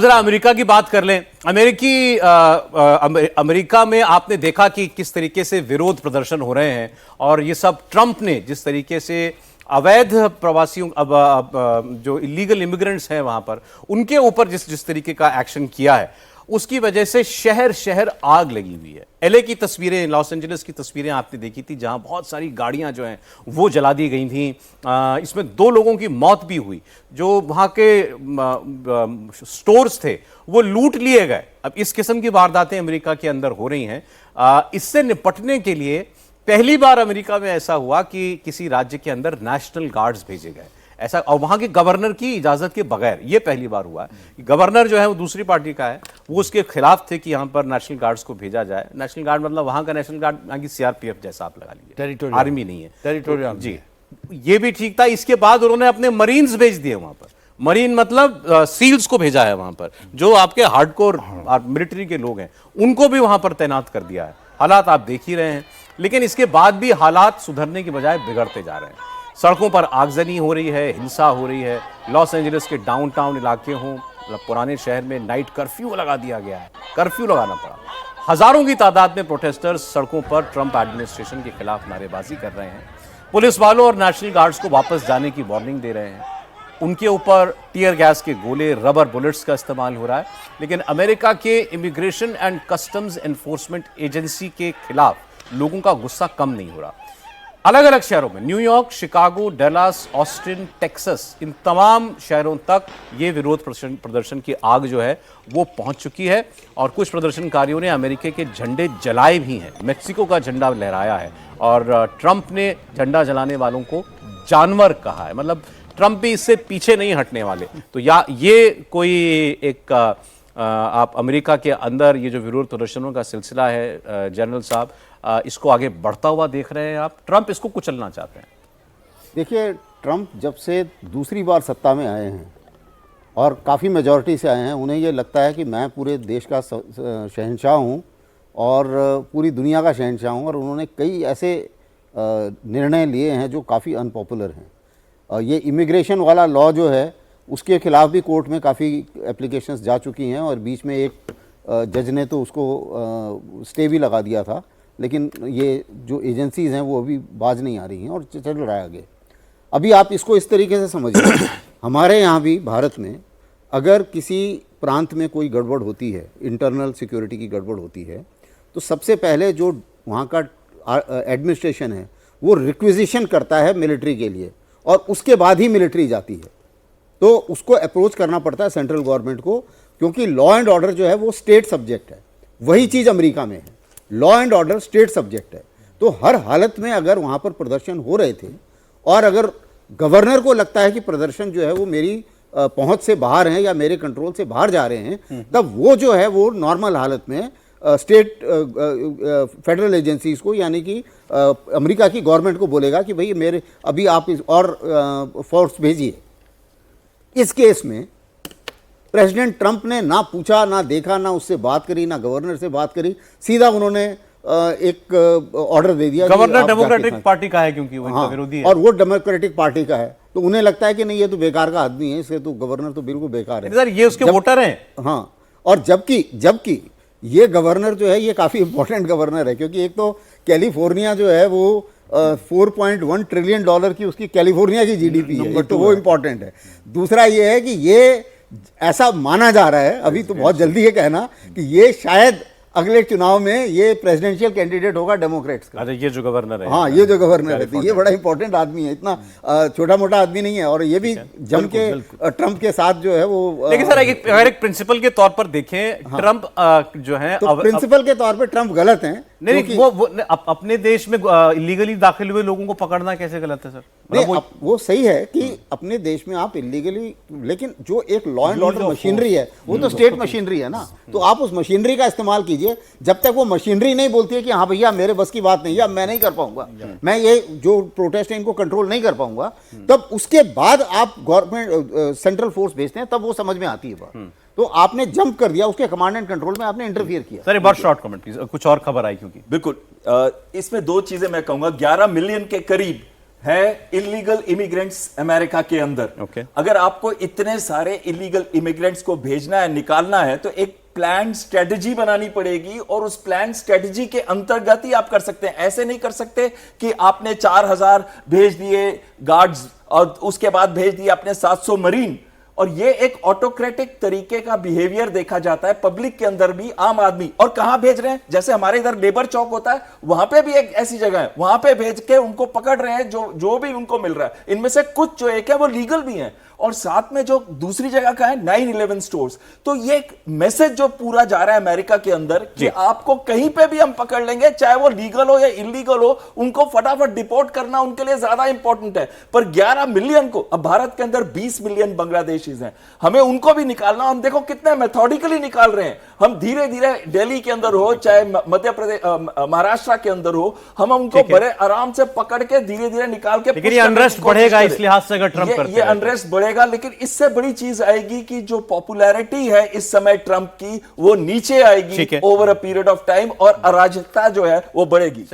जरा अमेरिका की बात कर लें। अमेरिका में आपने देखा कि किस तरीके से विरोध प्रदर्शन हो रहे हैं, और ये सब ट्रंप ने जिस तरीके से अवैध प्रवासियों जो इलीगल इमिग्रेंट्स हैं वहां पर उनके ऊपर जिस तरीके का एक्शन किया है, उसकी वजह से शहर शहर आग लगी हुई है। एलए की तस्वीरें, लॉस एंजलिस की तस्वीरें आपने देखी थी, जहां बहुत सारी गाड़ियां जो हैं वो जला दी गई थी। इसमें 2 लोगों की मौत भी हुई। जो वहां के स्टोर्स थे वो लूट लिए गए। अब इस किस्म की वारदातें अमेरिका के अंदर हो रही हैं। इससे निपटने के लिए पहली बार अमेरिका में ऐसा हुआ कि किसी राज्य के अंदर नेशनल गार्ड्स भेजे गए, ऐसा, और वहां के गवर्नर की इजाजत के बगैर। ये पहली बार हुआ है। गवर्नर जो है वो दूसरी पार्टी का है, वो उसके खिलाफ थे कि यहां पर नेशनल गार्ड्स को भेजा जाए। नेशनल गार्ड मतलब वहां का नेशनल गार्ड, यहाँ की सीआरपीएफ जैसा आप लगा लीजिए, टेरिटोरियल आर्मी नहीं है, टेरिटोरियल जी। ये भी ठीक था। इसके बाद उन्होंने अपने मरीन्स भेज दिए वहां पर। मरीन मतलब सील्स को भेजा है वहां पर, जो आपके हार्डकोर मिलिट्री के लोग हैं, उनको भी वहां पर तैनात कर दिया है। हालात आप देख ही रहे हैं, लेकिन इसके बाद भी हालात सुधरने की बजाय बिगड़ते जा रहे हैं। सड़कों पर आगजनी हो रही है, हिंसा हो रही है। लॉस एंजलिस के डाउनटाउन इलाके हों, पुराने शहर में नाइट कर्फ्यू लगा दिया गया है, कर्फ्यू लगाना पड़ा। हजारों की तादाद में प्रोटेस्टर्स सड़कों पर ट्रंप एडमिनिस्ट्रेशन के खिलाफ नारेबाजी कर रहे हैं। पुलिस वालों और नेशनल गार्ड्स को वापस जाने की वार्निंग दे रहे हैं। उनके ऊपर टीयर गैस के गोले, रबर बुलेट्स का इस्तेमाल हो रहा है। लेकिन अमेरिका के immigration and customs enforcement agency के खिलाफ लोगों का गुस्सा कम नहीं हो रहा। अलग अलग शहरों में, New York, Chicago, Dallas, Austin, Texas, इन तमाम शहरों तक ये विरोध प्रदर्शन की आग जो है वो पहुंच चुकी है। और कुछ प्रदर्शनकारियों ने अमेरिका के झंडे जलाए भी हैं, मेक्सिको का झंडा लहराया है। और ट्रंप ने झंडा जलाने वालों को जानवर कहा है। मतलब ट्रंप भी इससे पीछे नहीं हटने वाले। तो या ये कोई एक आप अमेरिका के अंदर ये जो विरोध प्रदर्शनों का सिलसिला है जनरल साहब, इसको आगे बढ़ता हुआ देख रहे हैं आप? ट्रंप इसको कुचलना चाहते हैं? देखिए, ट्रंप जब से दूसरी बार सत्ता में आए हैं और काफ़ी मेजॉरिटी से आए हैं, उन्हें ये लगता है कि मैं पूरे देश का शहंशाह हूँ और पूरी दुनिया का शहंशाह हूँ। और उन्होंने कई ऐसे निर्णय लिए हैं जो काफ़ी अनपॉपुलर हैं। ये इमिग्रेशन वाला लॉ जो है उसके खिलाफ भी कोर्ट में काफ़ी एप्लीकेशंस जा चुकी हैं, और बीच में एक जज ने तो उसको स्टे भी लगा दिया था। लेकिन ये जो एजेंसीज़ हैं वो अभी बाज नहीं आ रही हैं और चल रहा है आगे। अभी आप इसको इस तरीके से समझिए, हमारे यहाँ भी भारत में अगर किसी प्रांत में कोई गड़बड़ होती है, इंटरनल सिक्योरिटी की गड़बड़ होती है, तो सबसे पहले जो वहाँ का एडमिनिस्ट्रेशन है वो रिक्विजिशन करता है मिलिट्री के लिए, और उसके बाद ही मिलिट्री जाती है। तो उसको अप्रोच करना पड़ता है सेंट्रल गवर्नमेंट को, क्योंकि लॉ एंड ऑर्डर जो है वो स्टेट सब्जेक्ट है। वही चीज़ अमेरिका में है, law and order state subject है। तो हर हालत में अगर वहाँ पर प्रदर्शन हो रहे थे, और अगर गवर्नर को लगता है कि प्रदर्शन जो है वो मेरी पहुँच से बाहर हैं या मेरे कंट्रोल से बाहर जा रहे हैं, तब वो जो है वो नॉर्मल हालत में स्टेट फेडरल एजेंसीज को, यानी कि अमेरिका की गवर्नमेंट को बोलेगा कि भाई मेरे अभी आप और फोर्स भेजिए। इस केस में प्रेसिडेंट ट्रंप ने ना पूछा, ना देखा, ना उससे बात करी, ना गवर्नर से बात करी, सीधा उन्होंने एक ऑर्डर दे दिया। गवर्नर डेमोक्रेटिक पार्टी का है, क्योंकि वो इनका विरोधी है, और वो डेमोक्रेटिक पार्टी का है। तो उन्हें लगता है कि नहीं, ये तो बेकार का आदमी है, इससे तो गवर्नर तो बिल्कुल बेकार है। सर, ये उसके वोटर हैं। हाँ, और जबकि ये गवर्नर जो है ये काफ़ी इंपॉर्टेंट गवर्नर है, क्योंकि एक तो कैलिफोर्निया जो है वो 4.1 ट्रिलियन डॉलर की उसकी कैलिफोर्निया की जीडीपी है, तो वो इम्पॉर्टेंट है। दूसरा ये है कि ये ऐसा माना जा रहा है, अभी तो बहुत जल्दी है कहना, कि ये शायद अगले चुनाव में ये प्रेसिडेंशियल कैंडिडेट होगा डेमोक्रेट्स का। अच्छा, ये जो गवर्नर है, हाँ, ये जो गवर्नर है, तो ये बड़ा इंपॉर्टेंट आदमी है, इतना छोटा मोटा आदमी नहीं है। और ये भी जम के ट्रंप के साथ जो है वो, लेकिन सर अगर एक प्रिंसिपल के तौर पर देखें, ट्रंप जो है, तो प्रिंसिपल के तौर पे ट्रंप गलत हैं। नहीं, वो अपने देश में इलीगली दाखिल हुए लोगों को पकड़ना कैसे गलत है सर? नहीं, वो सही है कि अपने देश में आप इलीगली, लेकिन जो एक लॉ एंड ऑर्डर मशीनरी है वो तो स्टेट मशीनरी है ना। तो आप उस मशीनरी का इस्तेमाल कीजिए। जब तक वो मशीनरी नहीं बोलती है कि हाँ भैया मेरे बस की बात नहीं है, मैं नहीं कर पाऊंगा, मैं ये जो प्रोटेस्ट है इनको कंट्रोल नहीं कर पाऊंगा, तब उसके बाद आप गवर्नमेंट सेंट्रल फोर्स भेजते हैं, तब वो समझ में आती है बात। तो आपने जंप कर दिया, उसके कमांड एंड कंट्रोल में आपने इंटरफियर किया। सर, एक बार शॉर्ट कमेंट प्लीज, कुछ और खबर आई क्योंकि बिल्कुल। इसमें दो चीजें मैं कहूंगा। 11 मिलियन के करीब है इलीगल इमिग्रेंट्स अमेरिका के अंदर। Okay. अगर आपको इतने सारे इलीगल इमिग्रेंट्स को भेजना है, निकालना है, तो एक प्लान स्ट्रेटजी बनानी पड़ेगी और उस प्लान स्ट्रेटजी के अंतर्गत ही आप कर सकते हैं। ऐसे नहीं कर सकते कि आपने 4000 भेज दिए गार्ड्स और उसके बाद भेज दिए आपने 700 मरीन। और ये एक ऑटोक्रेटिक तरीके का बिहेवियर देखा जाता है पब्लिक के अंदर भी, आम आदमी। और कहां भेज रहे हैं, जैसे हमारे इधर लेबर चौक होता है, वहां पे भी एक ऐसी जगह है, वहां पे भेज के उनको पकड़ रहे हैं जो भी उनको मिल रहा है। इनमें से कुछ जो एक है वो लीगल भी है, और साथ में जो दूसरी जगह का है 9/11 स्टोर्स। तो ये एक मैसेज जो पूरा जा रहा है अमेरिका के अंदर कि आपको कहीं पे भी हम पकड़ लेंगे, चाहे वो लीगल हो या इलीगल हो, उनको फटाफट डिपोर्ट करना उनके लिए ज्यादा इंपॉर्टेंट है। पर 11 मिलियन को, अब भारत के अंदर 20 मिलियन बांग्लादेशीज हैं, हमें उनको भी निकालना। हम देखो कितने मेथोडिकली निकाल रहे हैं। हम धीरे धीरे दिल्ली के अंदर हो, चाहे मध्य प्रदेश महाराष्ट्र के अंदर हो, हम उनको बड़े आराम से पकड़ के धीरे धीरे निकाल के। लेकिन ये अनरेस्ट बढ़ेगा इस लिहाज से अगर ट्रंप करते हैं, ये अनरेस्ट बढ़ेगा, लेकिन इससे बड़ी चीज आएगी कि जो पॉपुलैरिटी है इस समय ट्रंप की, वो नीचे आएगी over a period of time, और अराजकता जो है वो बढ़ेगी।